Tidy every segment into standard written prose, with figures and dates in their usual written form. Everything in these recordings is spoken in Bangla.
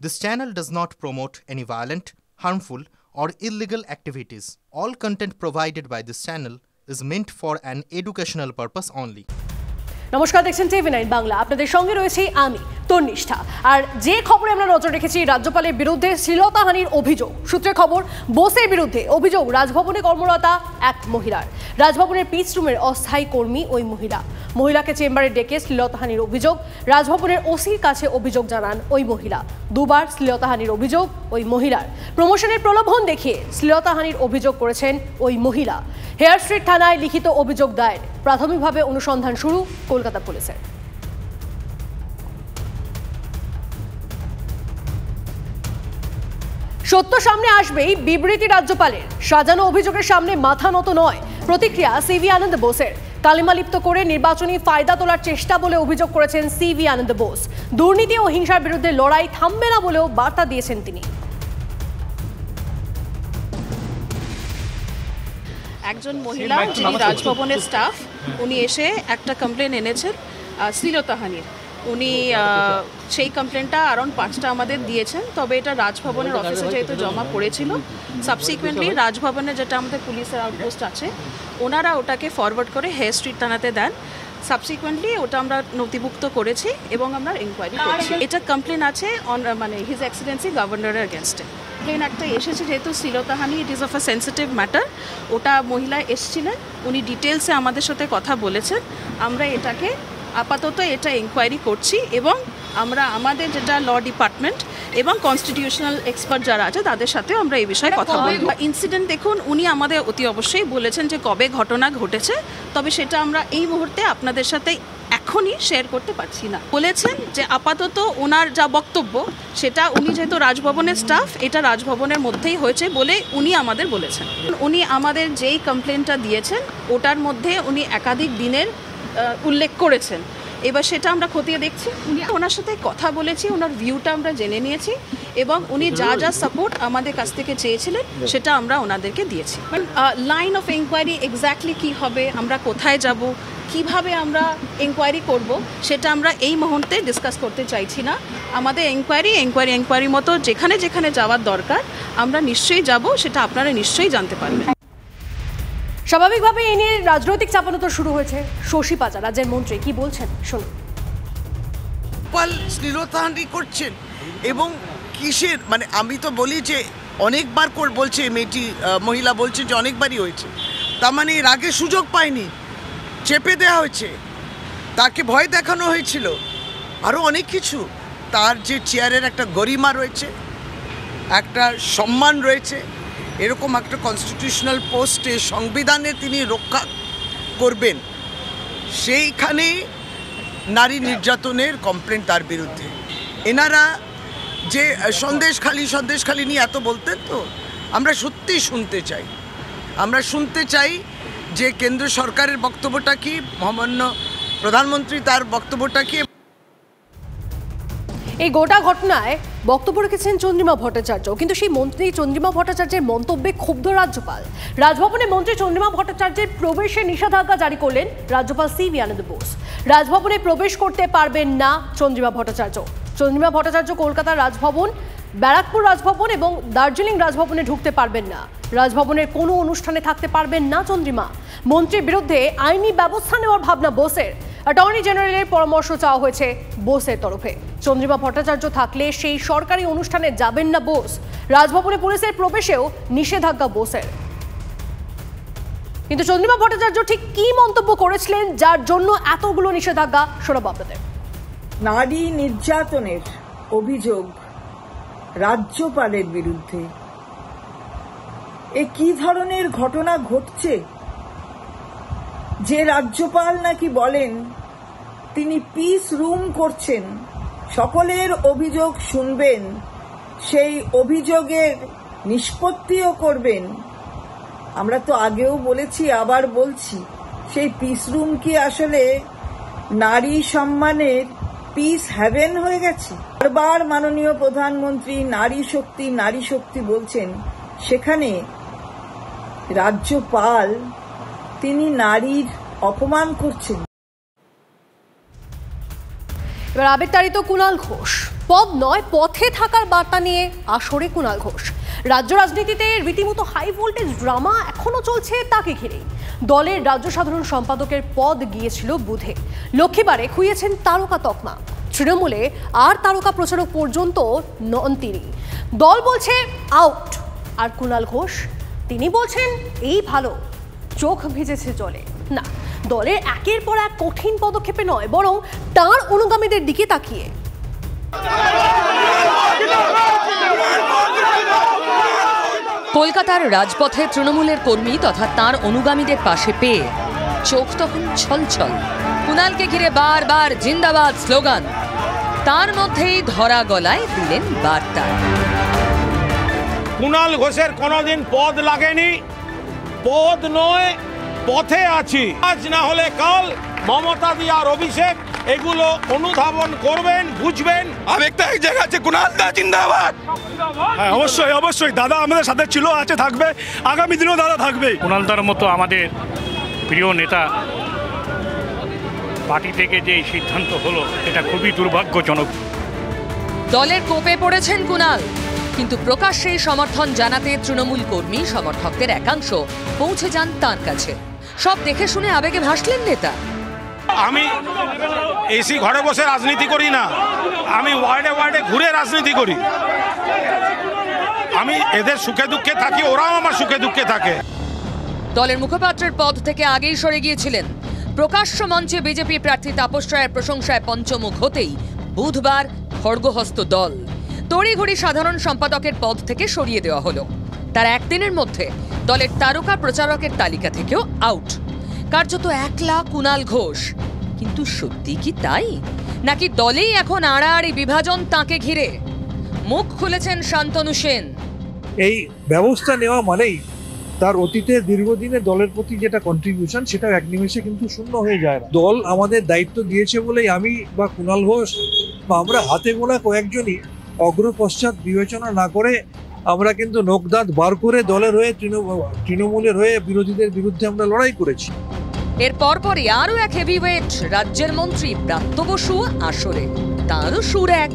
This channel does not promote any violent, harmful, or illegal activities. All content provided by this channel is meant for an educational purpose only. নমস্কার, দেখছেন টিভি9 বাংলা। আপনাদের সঙ্গে রয়েছে আমি তন্নিষ্ঠা। আর যে খবরে আমরা নজর রেখেছি, রাজ্যপালের বিরুদ্ধে শ্লীলতাহানির অভিযোগ। সূত্রে খবর, বোসের বিরুদ্ধে অভিযোগ রাজভবনে কর্মরতা এক মহিলার। রাজভবনের পিচ রুমের অস্থায়ী কর্মী ওই মহিলাকে চেম্বারে ডেকে শ্লীলতাহানির অভিযোগ। রাজভবনের ওসির কাছে অভিযোগ জানান ওই মহিলা। দুবার শ্লীলতাহানির অভিযোগ ওই মহিলার। প্রমোশনের প্রলোভন দেখিয়ে শ্লীলতাহানির অভিযোগ করেছেন ওই মহিলা। হেয়ার স্ট্রিট থানায় লিখিত অভিযোগ দায়ের। প্রাথমিকভাবে অনুসন্ধান শুরু কলকাতা পুলিশের। সত্য সামনে আসবেই বিবৃতি রাজ্যপালের। সাজানো অভিযোগের সামনে মাথা নত নয়। প্রতিক্রিয়া সিভি আনন্দ বোসের। কালিমালিপ্ত করে নির্বাচনী ফায়দা তোলার চেষ্টা বলে অভিযোগ করেছেন সিভি আনন্দ বোস। দুর্নীতি ও হিংসার বিরুদ্ধে লড়াই থামবে না বলেও বার্তা দিয়েছেন তিনি। একজন মহিলা যিনি রাজভবনের স্টাফ, উনি এসে একটা কমপ্লেন এনেছেন শ্লীলতাহানির। উনি সেই কমপ্লেনটা অ্যারাউন্ড 5টা আমাদের দিয়েছেন, তবে এটা রাজভবনের অফিসে যেহেতু জমা পড়েছিল, সাবসিকুয়েন্টলি রাজভবনে যেটা আমাদের পুলিশের আউটপোস্ট আছে, ওনারা ওটাকে ফরওয়ার্ড করে হেয়ার স্ট্রিট থানাতে দেন। সাবসিকুয়েন্টলি ওটা আমরা নথিভুক্ত করেছি এবং আমরা ইনকোয়ারি করছি। এটা কমপ্লেন আছে মানে হিজ এক্সেলেন্সি গভর্নরের এগেনস্টে। কমপ্লেন একটা এসেছে যেহেতু শ্লীলতাহানি, it is of a sensitive matter. ওটা মহিলা এসেছিলেন, উনি ডিটেলসে আমাদের সাথে কথা বলেছেন। আমরা এটাকে আপাতত এটা ইনকোয়ারি করছি এবং আমরা আমাদের যেটা ল ডিপার্টমেন্ট এবং কনস্টিটিউশনাল এক্সপার্ট যারা আছে তাদের সাথে আমরা এই বিষয়ে কথা বলব। ইনসিডেন্ট দেখুন, উনি আমাদের অতি অবশ্যই বলেছেন যে কবে ঘটনা ঘটেছে, তবে সেটা আমরা এই মুহূর্তে আপনাদের সাথে এখনই শেয়ার করতে পারছি না। বলেছেন যে আপাতত ওনার যা বক্তব্য সেটা, উনি যেহেতু রাজভবনের স্টাফ, এটা রাজভবনের মধ্যেই হয়েছে বলে উনি আমাদের বলেছেন। উনি আমাদের যেই কমপ্লেনটা দিয়েছেন ওটার মধ্যে উনি একাধিক দিনের উল্লেখ করেছেন। এবার সেটা আমরা খতিয়ে দেখছি। উনি ওনার সাথে কথা বলেছি, ওনার ভিউটা আমরা জেনে নিয়েছি এবং উনি যা যা সাপোর্ট আমাদের কাছ থেকে চেয়েছিলেন সেটা আমরা ওনাদেরকে দিয়েছি। লাইন অফ এনকোয়ারি এক্স্যাক্টলি কী হবে, আমরা কোথায় যাব, কিভাবে আমরা এনকোয়ারি করব, সেটা আমরা এই মুহূর্তে ডিসকাস করতে চাইছি না। আমাদের এনকোয়ারি মতো যেখানে যেখানে যাওয়ার দরকার আমরা নিশ্চয়ই যাব, সেটা আপনারা নিশ্চয়ই জানতে পারবেন। স্বাভাবিকভাবে এই নিয়ে রাজনৈতিক চাপানোতর শুরু হয়েছে। শশী পাজা, রাজ্যের মন্ত্রী, কি বলছেন শুনুন। শ্লীলতাহানি করছেন এবং কিসের, মানে আমি তো বলি যে অনেকবার বলছে মেয়েটি, মহিলা বলছে যে অনেকবারই হয়েছে। তার মানে এর আগে সুযোগ পায়নি, চেপে দেওয়া হয়েছে, তাকে ভয় দেখানো হয়েছিল, আরও অনেক কিছু। তার যে চেয়ারের একটা গরিমা রয়েছে, একটা সম্মান রয়েছে, এরকম একটা কনস্টিটিউশনাল পোস্টে সংবিধানে তিনি রক্ষা করবেন, সেইখানে নারী নির্যাতনের কমপ্লেন তার বিরুদ্ধে। এনারা যে সন্দেশখালি নিয়ে এত বলতেন, তো আমরা সত্যিই শুনতে চাই যে কেন্দ্র সরকারের বক্তব্যটা কি, মহামান্য প্রধানমন্ত্রী তার বক্তব্যটা কি। এই গোটা ঘটনায় বক্তব্য রেখেছেন চন্দ্রিমা ভট্টাচার্য, কিন্তু সেই মন্ত্রী চন্দ্রিমা ভট্টাচার্যের মন্তব্যে ক্ষুব্ধ রাজ্যপাল। রাজভবনে মন্ত্রী চন্দ্রিমা ভট্টাচার্যের প্রবেশে নিষেধাজ্ঞা জারি করলেন রাজ্যপাল সিভি আনন্দ বোস। রাজভবনে প্রবেশ করতে পারবেন না চন্দ্রিমা ভট্টাচার্য কলকাতার রাজভবন, ব্যারাকপুর রাজভবন এবং দার্জিলিং রাজভবনে ঢুকতে পারবেন না। রাজভবনের কোনো অনুষ্ঠানে থাকতে পারবেন না চন্দ্রিমা। মন্ত্রীর বিরুদ্ধে আইনি ব্যবস্থা নেওয়ার ভাবনা বোসের। অ্যাটর্নি জেনারেলের পরামর্শ চাওয়া হয়েছে বোসের তরফে। চন্দ্রিমা ভট্টাচার্য থাকলে সেই সরকারি অনুষ্ঠানে যাবেন না বোস। রাজভবনে পুলিশের প্রবেশেও নিষেধাজ্ঞা বোসের। কিন্তু চন্দ্রিমা ভট্টাচার্য ঠিক কি মন্তব্য করেছিলেন যার জন্য এতগুলো নিষেধাজ্ঞা, শোনাব আপনাদের। নারী নির্যাতনের অভিযোগ রাজ্যপালের বিরুদ্ধে, এ কি ধরনের ঘটনা ঘটছে যে রাজ্যপাল নাকি বলেন তিনি পিস রুম করছেন, সকলের অভিযোগ শুনবেন, সেই অভিযোগের নিষ্পত্তিও করবেন। আমরা তো আগেও বলেছি, আবার বলছি, সেই পিস রুম কি আসলে নারী সম্মানের পিস হ্যাভেন হয়ে গেছে? বারবার মাননীয় প্রধানমন্ত্রী নারী শক্তি বলছেন, সেখানে রাজ্যপাল তিনি নারীর অপমান করছেন। এবার আবেগতাড়িত কুণাল ঘোষ। পদ নয় পথে থাকার বার্তা নিয়ে আসরে কুণাল ঘোষ। রাজ্য রাজনীতিতে রীতিমতো হাই ভোল্টেজ ড্রামা এখনো চলছে তাকে ঘিরে। দলের রাজ্য সাধারণ সম্পাদকের পদ গিয়েছিল বুধে, লক্ষ্মীবারে খুইয়েছেন তারকা তকমা। তৃণমূলে আর তারকা প্রচারক পর্যন্ত নন তিনি। দল বলছে আউট, আর কুণাল ঘোষ তিনি বলছেন এই ভালো, চোখ ভিজেছে জলে। না, দলের একের পর এক কঠিন পদক্ষেপে নয়, বরং তার অনুগামীদের দিকে তাকিয়ে। কলকাতার রাজপথে তৃণমূলের কর্মী তথা তার অনুগামীদের পাশে পেয়ে চোখ তখন ছলছল। কুণালকে ঘিরে বারবার জিন্দাবাদ স্লোগান। তার মধ্যেই ধরা গলায় দিলেন বার্তা। কুণাল ঘোষের কোনোদিন পদ লাগেনি, পদ নয় পথে আছি। আজ না হলে কাল মমতা দি আর অভিষেক এগুলো অনুধাবন করবেন, বুঝবেন। আরেকটা এক জায়গা আছে, কুণাল দা জিন্দাবাদ। হ্যাঁ, অবশ্যই অবশ্যই দাদা আমাদের সাথে ছিল, আছে, থাকবে, আগামী দিনেও দাদা থাকবে। কুণাল দার মতো আমাদের প্রিয় নেতা পার্টি থেকে যে সিদ্ধান্ত হলো এটা খুবই দুর্ভাগ্যজনক। দলের কোপে পড়েছেন কুণাল, কিন্তু প্রকাশ্যে সমর্থন জানাতে তৃণমূল কর্মী সমর্থকদের একাংশ পৌঁছে যান তার কাছে। সব দেখে শুনে আবেগে ভাসলেন নেতা। আমি এসি ঘরে বসে রাজনীতি করি না, আমি ওয়ার্ডে ওয়ার্ডে ঘুরে রাজনীতি করি। আমি এদের সুখে দুঃখে থাকি, ওরাও আমার সুখে দুঃখে থাকে। দলের মুখপাত্রের পদ থেকে আগেই সরে গিয়েছিলেন। প্রকাশ্য মঞ্চে বিজেপি প্রার্থী তাপস রায়ের প্রশংসায় পঞ্চমুখ হতেই বুধবার খড়গহস্ত দল। তড়িঘড়ি সাধারণ সম্পাদকের পদ থেকে সরিয়ে দেওয়া হলো। তার একদিনের মধ্যে দলের তারকা প্রচারকের তালিকা থেকেও আউট। কার্যত একলা কুণাল ঘোষ। কিন্তু সত্যি কি তাই, নাকি দলেই এখন আড়াআড়ি বিভাজন তাকে ঘিরে? মুখ খুলেছেন শান্তনু সেন। এই ব্যবস্থা নেওয়া মানেই তার অতীতের দীর্ঘদিনের দলের প্রতি যেটা কন্ট্রিবিউশন সেটা এক নিমেষে কিন্তু শূন্য হয়ে যায় না। দল আমাদের দায়িত্ব দিয়েছে বলেই আমি বা কুণাল ঘোষ বা আমরা হাতে গোনা কয়েকজনই অগ্রপশ্চাৎ বিবেচনা না করে আমরা কিন্তু নখদাঁত বার করে দলের হয়ে তৃণমূলের হয়ে বিরোধীদের বিরুদ্ধে আমরা লড়াই করেছি। এর পরপরই আরও এক হেভিওয়েট রাজ্যের মন্ত্রী ব্রাত্য বসু আসরে, তারও সুর এক।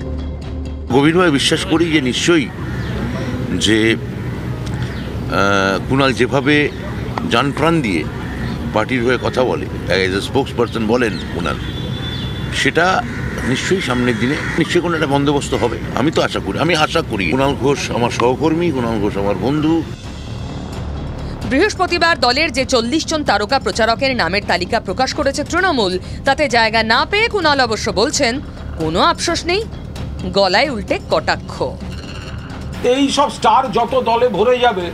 গভীরভাবে বিশ্বাস করি যে নিশ্চয়ই যে কুণাল যেভাবে জান প্রাণ দিয়ে পার্টির হয়ে কথা বলে, এজ এ স্পোক্স পারসন বলেন কুণাল, সেটা নিশ্চয়ই সামনের দিনে নিশ্চয়ই কোনো একটা বন্দোবস্ত হবে। আমি আশা করি কুণাল ঘোষ আমার সহকর্মী, কুণাল ঘোষ আমার বন্ধু। বৃহস্পতিবার দলের যে 40 জন তারকা প্রচারকের নামের তালিকা প্রকাশ করেছে তৃণমূল, তাতে জায়গা না পেয়ে কুণাল অবশ্য বলছেন কোনো আফসোস নেই, গলায় উল্টে কটাক্ষ। এই সব স্টার যত দলে ভরে যাবে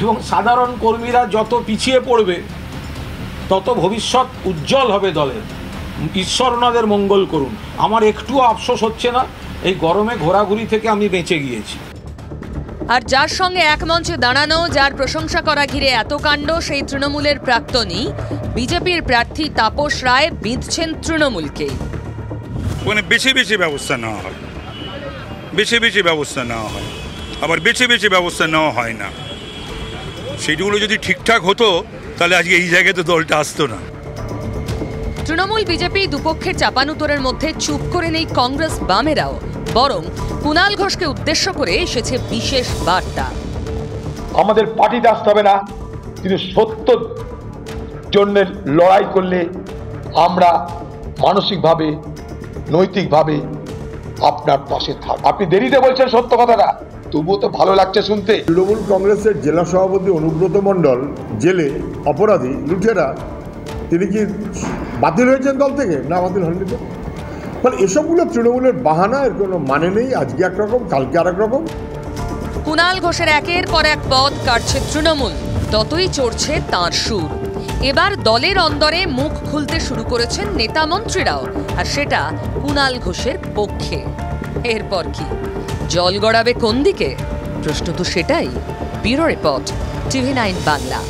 এবং সাধারণ কর্মীরা যত পিছিয়ে পড়বে, তত ভবিষ্যৎ উজ্জ্বল হবে দলের। ঈশ্বর ওনাদের মঙ্গল করুন। আমার একটুও আফসোস হচ্ছে না, এই গরমে ঘোরাঘুরি থেকে আমি বেঁচে গিয়েছি। আর যার সঙ্গে এক মঞ্চে দাঁড়ানো, যার প্রশংসা করা ঘিরে এত কাণ্ড, সেই তৃণমূলের প্রাক্তনী বিজেপির প্রার্থী তাপস রায় বিঁধছেন তৃণমূলকে। ওখানে বেশি বেশি ব্যবস্থা নেওয়া হয়, বেশি বেশি ব্যবস্থা নেওয়া হয়, আবার বেশি বেশি ব্যবস্থা নেওয়া হয় না। সেগুলো যদি ঠিকঠাক হতো তাহলে আজকে এই জায়গায় তো দলটা আসতো না। তৃণমূল বিজেপি দুপক্ষের চাপানুতরের মধ্যে চুপ করে নেই কংগ্রেস বামেরাও, বরং কুণাল ঘোষকে উদ্দেশ্য করে এসেছে বিশেষ বার্তা। আমাদের পার্টিতে আসতে হবে না, কিন্তু সত্যর জন্য লড়াই করলে আমরা মানসিকভাবে নৈতিকভাবে আপনার পাশে থাক। আপনি দেরিতে বলছেন সত্য কথাটা, তবুও তো ভালো লাগছে শুনতে। তৃণমূল কংগ্রেসের জেলা সভাপতি অনুব্রত মণ্ডল জেলে অপরাধী লুটেরা, তিনি কি বাতিল হয়েছেন দল থেকে? না, বাতিল হননি তো। ফলে এসবগুলো তৃণমূলের বাহানা, এর কোনো মানে নেই। আজকে একরকম, কালকে আরেক রকম। কুণাল ঘোষের একের পর এক পদ কাটছে তৃণমূল, ততই চড়ছে তাঁর সুর। এবার দলের অন্দরে মুখ খুলতে শুরু করেছেন নেতা মন্ত্রীরাও, আর সেটা কুণাল ঘোষের পক্ষে। এরপর কি জল গড়াবে কোন দিকে? প্রশ্ন তো সেটাই। Bureau report, TV9 Bangla.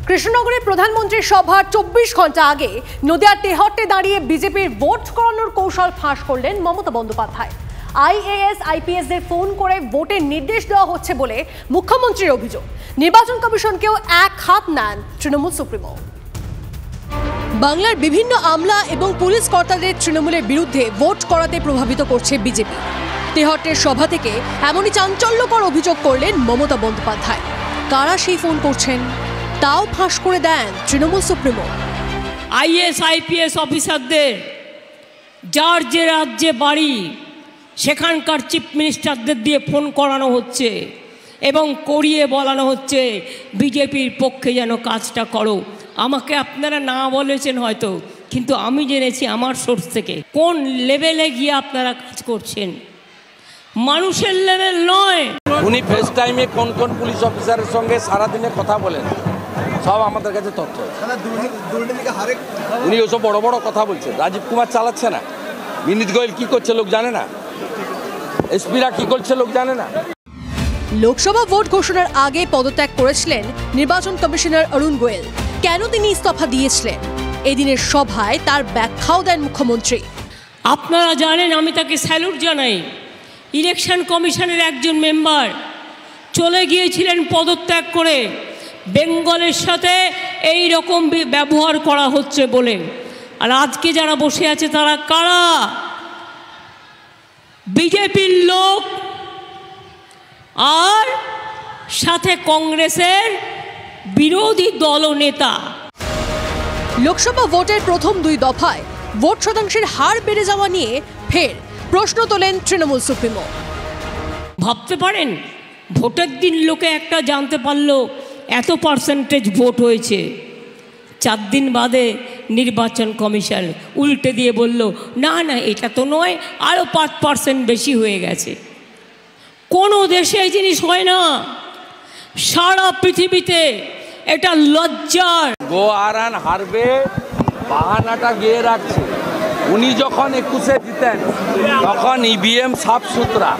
কৃষ্ণনগরের প্রধানমন্ত্রীর সভার 24 ঘন্টা আগে নদিয়ার তেহট্টে দাঁড়িয়ে বিজেপির ভোট করানোর কৌশল ফাঁস করলেন মমতা বন্দ্যোপাধ্যায়। IAS IPS দের ফোন করে ভোটের নির্দেশ দেওয়া হচ্ছে বলে মুখ্যমন্ত্রীর অভিযোগ। নির্বাচন কমিশনকেও এক হাত নেন তৃণমূল সুপ্রিমো। বাংলার বিভিন্ন আমলা এবং পুলিশ কর্তাদের তৃণমূলের বিরুদ্ধে ভোট করাতে প্রভাবিত করছে বিজেপি। তেহট্টের সভা থেকে এমনই চাঞ্চল্যকর অভিযোগ করলেন মমতা বন্দ্যোপাধ্যায়। কারা সেই ফোন করছেন তাও ফাঁস করে দেন তৃণমূল সুপ্রিমো। আইএস আইপিএস অফিসারদের যার যে রাজ্যে বাড়ি সেখানকার চিফ মিনিস্টারদের দিয়ে ফোন করানো হচ্ছে এবং করিয়ে বলানো হচ্ছে বিজেপির পক্ষে যেন কাজটা করো। আমাকে আপনারা না বলেছেন হয়তো, কিন্তু আমি জেনেছি আমার সোর্স থেকে কোন লেভেলে গিয়ে আপনারা কাজ করছেন, মানুষের লেভেল নয়। উনি ফেস টাইমে কোন কোন পুলিশ অফিসারের সঙ্গে সারাদিনে কথা বলেন সব আমাদের কাছে তথ্য। উনি ওসব বড় বড় কথা বলছেন। রাজীব কুমার চালাচ্ছে না, বিনীত গোয়েল কি করছে লোক জানে না, এসপিরা কি করছে লোক জানে না। লোকসভা ভোট ঘোষণার আগে পদত্যাগ করেছিলেন নির্বাচন কমিশনার অরুণ গোয়েল। কেন তিনি ইস্তফা দিয়েছিলেন এদিনের সভায় তার ব্যাখ্যাও দেন মুখ্যমন্ত্রী। আপনারা জানেন আমি তাকে স্যালুট জানাই। ইলেকশন কমিশনের একজন মেম্বার চলে গিয়েছিলেন পদত্যাগ করে, বেঙ্গলের সাথে এই রকম ব্যবহার করা হচ্ছে বলে। আর আজকে যারা বসে আছে তারা কারা? বিজেপির লোক আর সাথে কংগ্রেসের বিরোধী দলনেতা। লোকসভা ভোটের প্রথম 2 দফায় ভোট শতাংশের হার বেড়ে যাওয়া নিয়ে ফের প্রশ্ন তোলেন তৃণমূল সুপ্রিমো। ভাবতে পারেন ভোটের দিন লোকে একটা জানতে পারলো এত পার্সেন্টেজ ভোট হয়েছে, 4 দিন বাদে নির্বাচন কমিশন উল্টে দিয়ে বলল না না এটা তো নয়, আরও 5% বেশি হয়ে গেছে। কোনো দেশে এই জিনিস হয় না, সারা পৃথিবীতে এটা লজ্জার। গো আরান হারবে বাহানাটা গিয়ে রাখছে। উনি যখন 21-এ জিতেন তখন ইভিএম সাফ সুতরা,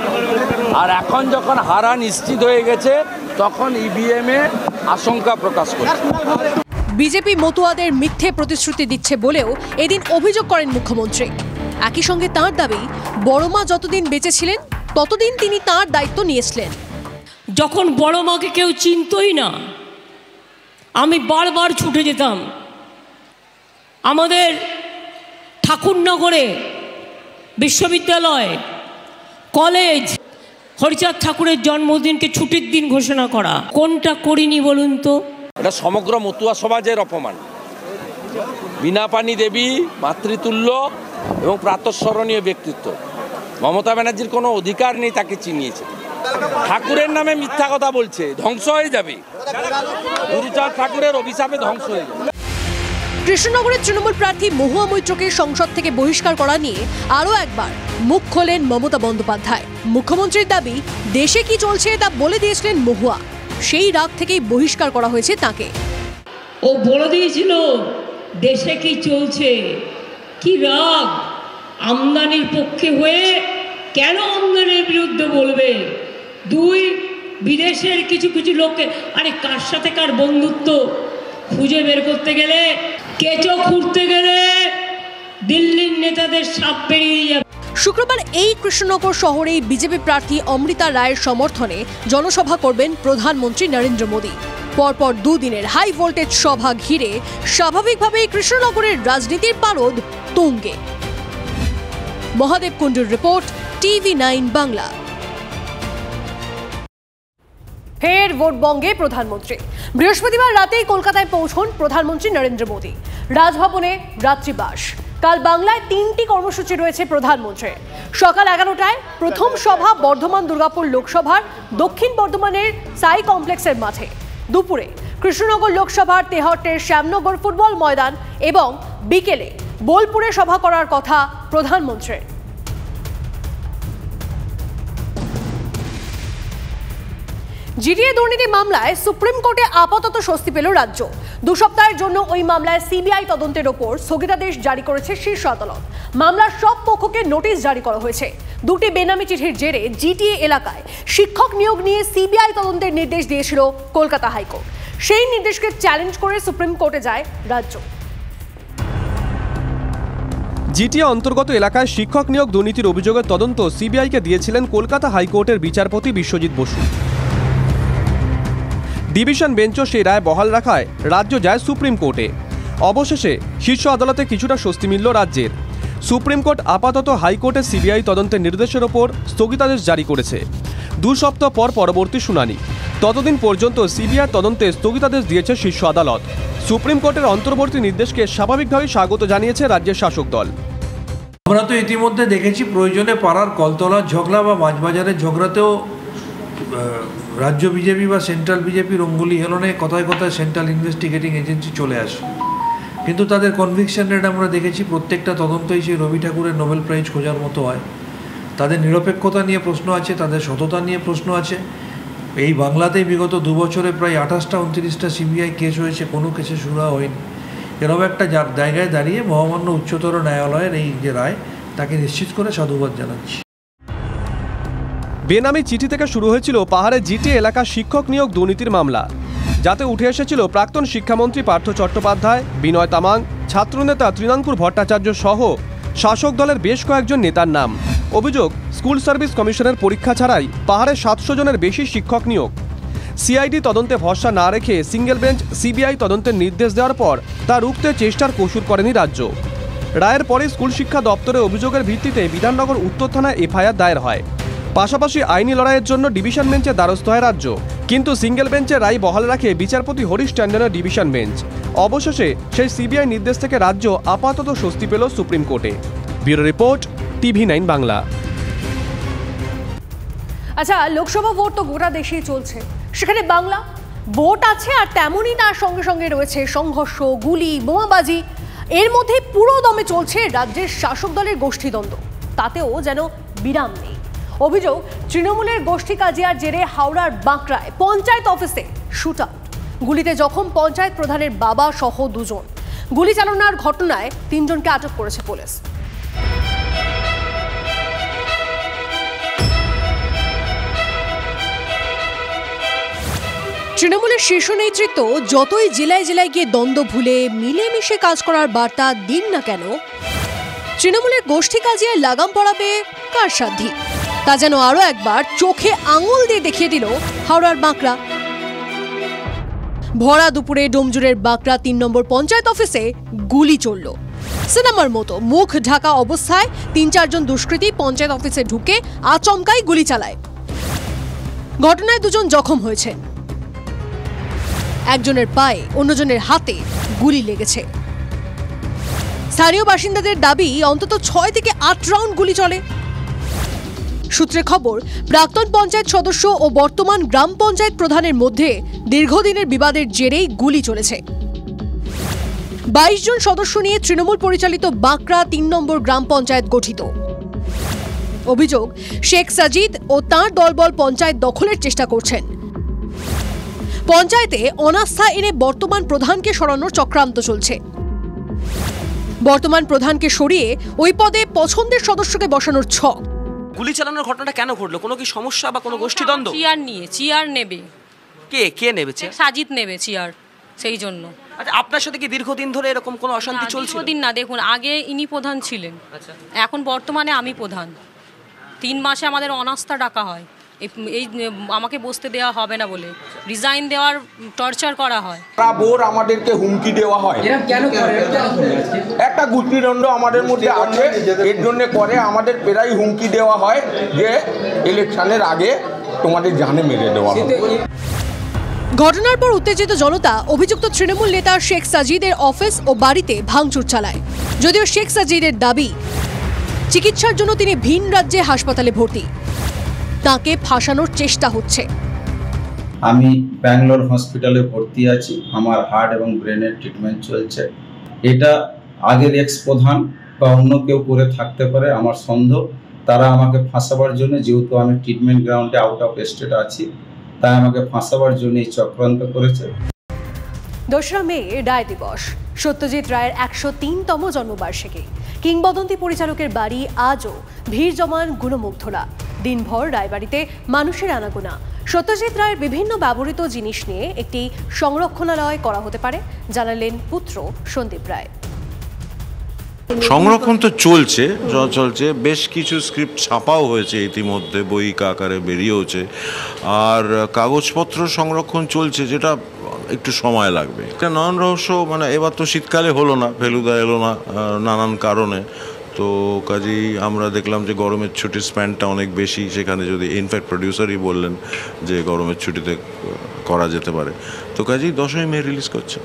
আর এখন যখন হারা নিশ্চিত হয়ে গেছে তখন ইভিএমে আশঙ্কা প্রকাশ করছে। বিজেপি মতুয়াদের মিথ্যে প্রতিশ্রুতি দিচ্ছে বলেও এদিন অভিযোগ করেন মুখ্যমন্ত্রী। একই সঙ্গে তাঁর দাবি বড় মা যতদিন বেঁচে ছিলেন ততদিন তিনি তাঁর দায়িত্ব নিয়েছিলেন। যখন বড় মাকে কেউ চিনতই না, আমি বারবার ছুটে যেতাম। আমাদের ঠাকুরনগরে বিশ্ববিদ্যালয়, কলেজ, হরিচাঁদ ঠাকুরের জন্মদিনকে ছুটির দিন ঘোষণা করা, কোনটা করিনি বলুন তো? এটা সমগ্র মতুয়া সমাজের অপমান। বীণাপাণি দেবী মাতৃতুল্য এবং প্রাতঃস্মরণীয় ব্যক্তিত্ব। মমতা ব্যানার্জির কোনো অধিকার নেই তাকে চিনিয়েছে। ঠাকুরের নামে মিথ্যা কথা বলছে, ধ্বংস হয়ে যাবে। গুরুচাঁদ ঠাকুরের অভিশাপে ধ্বংস হয়ে যাবে। কৃষ্ণনগরের তৃণমূল প্রার্থী মহুয়া মৈত্রকে সংসদ থেকে বহিষ্কার করা নিয়ে আরও একবার মুখ খোলেন মমতা বন্দ্যোপাধ্যায়। মুখ্যমন্ত্রীর দাবি দেশে কি চলছে তা বলে দিয়েছিলেন মহুয়া, সেই রাগ থেকেই বহিষ্কার করা হয়েছে তাকে। ও বলে দিয়েছিল দেশে কি চলছে, কি রাগ, আমদানির পক্ষে হয়ে কেন আমদানির বিরুদ্ধে বলবে? 2, বিদেশের কিছু কিছু লোককে, আরে কার সাথে কার বন্ধুত্ব খুঁজে বের করতে গেলে, কেঁচো খুঁড়তে গেলে দিল্লির নেতাদের সাপ বেরিয়ে যাবে। শুক্রবার এই কৃষ্ণনগর শহরেই বিজেপি প্রার্থী অমৃতা রায়ের সমর্থনে জনসভা করবেন প্রধানমন্ত্রী নরেন্দ্র মোদী। পরপর 2 দিনের হাই ভোল্টেজ সভা ঘিরে স্বাভাবিকভাবেই কৃষ্ণনগরের রাজনীতির পারদ তুঙ্গে। মহাদেব কুণ্ডুর রিপোর্ট, TV9 বাংলা। ফের ভোটবঙ্গে প্রধানমন্ত্রী। বৃহস্পতিবার রাতেই কলকাতায় পৌঁছন প্রধানমন্ত্রী নরেন্দ্র মোদী। রাজভবনে রাত্রিবাস। কাল বাংলায় 3টি কর্মসূচি রয়েছে প্রধানমন্ত্রীর। সকাল 11টায় প্রথম সভা বর্ধমান দুর্গাপুর লোকসভার দক্ষিণ বর্ধমানের সাই কমপ্লেক্সের মাঠে। দুপুরে কৃষ্ণনগর লোকসভার তেহট্টের শ্যামনগর ফুটবল ময়দান এবং বিকেলে বোলপুরে সভা করার কথা প্রধানমন্ত্রীর। জিডিএ দুর্নীতি মামলায় সুপ্রিম কোর্টে আপাতত স্বস্তি পেল রাজ্য। 2 সপ্তাহের জন্য ওই মামলায় সিবিআই তদন্তের ওপর স্থগিতাদেশ জারি করেছে শীর্ষ আদালত। মামলার সব পক্ষকে নোটিশ জারি করা হয়েছে। 2টি বেনামি চিঠির জেরে জিটিএ এলাকায় শিক্ষক নিয়োগ নিয়ে সিবিআই তদন্তের নির্দেশ দিয়েছিল কলকাতা হাইকোর্ট। সেই নির্দেশকে চ্যালেঞ্জ করে সুপ্রিম কোর্টে যায় রাজ্য। জিটিএ অন্তর্গত এলাকায় শিক্ষক নিয়োগ দুর্নীতির অভিযোগের তদন্ত সিবিআইকে দিয়েছিলেন কলকাতা হাইকোর্টের বিচারপতি বিশ্বজিৎ বসু। ডিভিশন বেঞ্চও সেই রায় বহাল রাখায় রাজ্য যায় সুপ্রিম কোর্টে। অবশেষে শীর্ষ আদালতে কিছুটা স্বস্তি মিলল রাজ্যের। সুপ্রিম কোর্ট আপাতত হাইকোর্টের সিবিআই তদন্তের নির্দেশের ওপর স্থগিতাদেশ জারি করেছে। 2 সপ্তাহ পর পরবর্তী শুনানি। ততদিন পর্যন্ত সিবিআই তদন্তে স্থগিতাদেশ দিয়েছে শীর্ষ আদালত। সুপ্রিম কোর্টের অন্তর্বর্তী নির্দেশকে স্বাভাবিকভাবেই স্বাগত জানিয়েছে রাজ্যের শাসক দল। আমরা তো ইতিমধ্যে দেখেছি প্রয়োজনে পাড়ার কলতলার ঝগড়া বা মাঝবাজারের ঝগড়াতেও রাজ্য বিজেপি বা সেন্ট্রাল বিজেপির অঙ্গুলি হেলনে কথায় কথায় সেন্ট্রাল ইনভেস্টিগেটিং এজেন্সি চলে আসে, কিন্তু তাদের কনভিকশন রেট আমরা দেখেছি প্রত্যেকটা তদন্তই সেই রবি ঠাকুরের নোবেল প্রাইজ খোঁজার মতো হয়। তাদের নিরপেক্ষতা নিয়ে প্রশ্ন আছে, তাদের সততা নিয়ে প্রশ্ন আছে। এই বাংলাতেই বিগত 2 বছরে প্রায় 28টা 29টা সিবিআই কেস হয়েছে, কোনো কেসে শুরু হয়নি। এরকম একটা জায়গায় দাঁড়িয়ে মহামান্য উচ্চতর ন্যায়ালয়ের এই যে রায়, তাকে নিশ্চিত করে সাধুবাদ জানাচ্ছি। বেনামি চিঠি থেকে শুরু হয়েছিল পাহাড়ের জিটি এলাকা শিক্ষক নিয়োগ দুর্নীতির মামলা, যাতে উঠে এসেছিল প্রাক্তন শিক্ষামন্ত্রী পার্থ চট্টোপাধ্যায়, বিনয় তামাং, ছাত্রনেতা তৃণাঙ্কুর ভট্টাচার্য সহ শাসক দলের বেশ কয়েকজন নেতার নাম। অভিযোগ, স্কুল সার্ভিস কমিশনের পরীক্ষা ছাড়াই পাহাড়ে 700 জনের বেশি শিক্ষক নিয়োগ। সিআইডি তদন্তে ভরসা না রেখে সিঙ্গেল বেঞ্চ সিবিআই তদন্তের নির্দেশ দেওয়ার পর তা রুখতে চেষ্টার কসুর করেনি রাজ্য। রায়ের পরে স্কুল শিক্ষা দপ্তরের অভিযোগের ভিত্তিতে বিধাননগর উত্তর থানায় এফআইআর দায়ের হয়। পাশাপাশি আইনি লড়াইয়ের জন্য ডিভিশন বেঞ্চের দ্বারস্থ হয় রাজ্য, কিন্তু সিঙ্গেল বেঞ্চের রায় বহাল রাখে বিচারপতি হরিশ ট্যান্ডনের ডিভিশন বেঞ্চ। অবশেষে সেই সিবিআই নির্দেশ থেকে রাজ্য আপাতত স্বস্তি পেল সুপ্রিম কোর্টে। Bureau report, TV9 Bangla. আচ্ছা, লোকসভা ভোট তো গোটা দেশেই চলছে, সেখানে বাংলা ভোট আছে, আর তেমনই তার সঙ্গে সঙ্গে রয়েছে সংঘর্ষ, গুলি, বোমাবাজি। এর মধ্যে পুরো দমে চলছে রাজ্যের শাসক দলের গোষ্ঠীদ্বন্দ্ব, তাতেও যেন বিরাম নেই। অভিযোগ, তৃণমূলের গোষ্ঠী কাজিয়ার জেরে হাওড়ার বাঁকড়ায় পঞ্চায়েত অফিসে শুট আউট, গুলিতে জখম পঞ্চায়েত প্রধানের বাবা সহ 2 জন। গুলি চালানোর ঘটনায় 3 জনকে আটক করেছে পুলিশ। তৃণমূলের শীর্ষ নেতৃত্ব যতই জেলায় জেলায় গিয়ে দ্বন্দ্ব ভুলে মিলেমিশে কাজ করার বার্তা দিন না কেন, তৃণমূলের গোষ্ঠী কাজিয়ায় লাগাম পড়াবে কার সাধ্যি, তা যেন আরো একবার চোখে আঙুল দিয়ে দেখিয়ে দিল হাওড়ার বাঁকড়া। ভরা দুপুরে ডোমজুরের বাঁকড়া 3 নম্বর পঞ্চায়েত অফিসে গুলি চলল। সিনেমার মতো মুখ ঢাকা অবস্থায় 3-4 জন দুষ্কৃতী পঞ্চায়েত অফিসে ঢুকে আচমকাই গুলি চালায়। ঘটনায় 2 জন জখম হয়েছেন, একজনের পায়ে, অন্যজনের হাতে গুলি লেগেছে। স্থানীয় বাসিন্দাদের দাবি অন্তত 6 থেকে 8 রাউন্ড গুলি চলে। সূত্রে খবর, প্রাক্তন পঞ্চায়েত সদস্য ও বর্তমান গ্রাম পঞ্চায়েত প্রধানের মধ্যে দীর্ঘদিনের বিবাদের জেরেই গুলি চলেছে। 22 জন সদস্য নিয়ে তৃণমূল পরিচালিত বাঁকড়া 3 নম্বর গ্রাম পঞ্চায়েত গঠিত। অভিযোগ, শেখ সাজিদ ও তাঁর দলবল পঞ্চায়েত দখলের চেষ্টা করছেন। পঞ্চায়েতে অনাস্থা এনে বর্তমান প্রধানকে সরানোর চক্রান্ত চলছে। বর্তমান প্রধানকে সরিয়ে ওই পদে পছন্দের সদস্যকে বসানোর ছক। গুলি চালানোর ঘটনাটা কেন ঘটলো? কোনো কি সমস্যা বা কোনো গোষ্ঠীদ্বন্দ্ব? চেয়ার নেবে। কে নেবেছে? সাজিদ নেবে চেয়ার, সেই জন্য। আচ্ছা, আপনার সাথে কি দীর্ঘদিন ধরে এরকম কোনো অশান্তি চলছে? দীর্ঘদিন না, দেখুন আগে ইনি প্রধান ছিলেন, এখন বর্তমানে আমি প্রধান। 3 মাসে আমাদের অনাস্থা ডাকা হয়, এই আমাকে বসতে দেওয়া হবে না বলে রিজাইন দেওয়ার টর্চার করা হয়। বরাবর আমাদেরকে হুমকি দেওয়া হয়। একটা গোষ্ঠীদ্বন্দ্ব আমাদের মধ্যে আছে, এর জন্য করে আমাদের প্রায় হুমকি দেওয়া হয় যে ইলেকশনের আগে তোমাদের জানে মেরে দেওয়া হবে। ঘটনার পর উত্তেজিত জনতা অভিযুক্ত তৃণমূল নেতা শেখ সাজিদের অফিস ও বাড়িতে ভাঙচুর চালায়। যদিও শেখ সাজিদের দাবি, চিকিৎসার জন্য তিনি ভিন রাজ্যে হাসপাতালে ভর্তি, তাকে ফাঁসানোর চেষ্টা হচ্ছে। আমি ব্যাঙ্গালোর হসপিটালে ভর্তি আছি, আমার হার্ট এবং ব্রেনের ট্রিটমেন্ট চলছে। এটা আগের এক্স প্রধান বা অন্য কেউ করে থাকতে পারে আমার সন্দেহ। তারা আমাকে ফাঁসাবার জন্য, যেহেতু আমি ট্রিটমেন্ট গ্রাউন্ডে আউট অফ স্টেট আছি, তাই আমাকে ফাঁসাবার জন্য এই চক্রান্ত করেছে। 2রা মে রায় দিবস, সত্যজিৎ রায়ের 103তম জন্মবার্ষিকী। কিংবদন্তি পরিচালকের বাড়ি আজও ভিড় জমান গুণমুগ্ধরা। দিনভর রায়বাড়িতে মানুষের আনাগোনা। সত্যজিৎ রায়ের বিভিন্ন ব্যবহৃত জিনিস নিয়ে একটি সংরক্ষণালয় করা হতে পারে, জানালেন পুত্র সন্দীপ রায়। সংরক্ষণ তো চলছে, বেশ কিছু স্ক্রিপ্ট ছাপাও হয়েছে ইতিমধ্যে, বই আকারে বেরিয়েওছে, আর কাগজপত্র সংরক্ষণ চলছে, যেটা একটু সময় লাগবে। একটা নয়ন রহস্য মানে এবার তো শীতকালে হলো না, ফেলুদা এলো না নানান কারণে, তো কাজেই আমরা দেখলাম যে গরমের ছুটির স্প্যানটা অনেক বেশি, সেখানে যদি ইনফ্যাক্ট প্রডিউসারই বললেন যে গরমের ছুটিতে করা যেতে পারে, তো কাজেই 10ই মে রিলিজ করছে।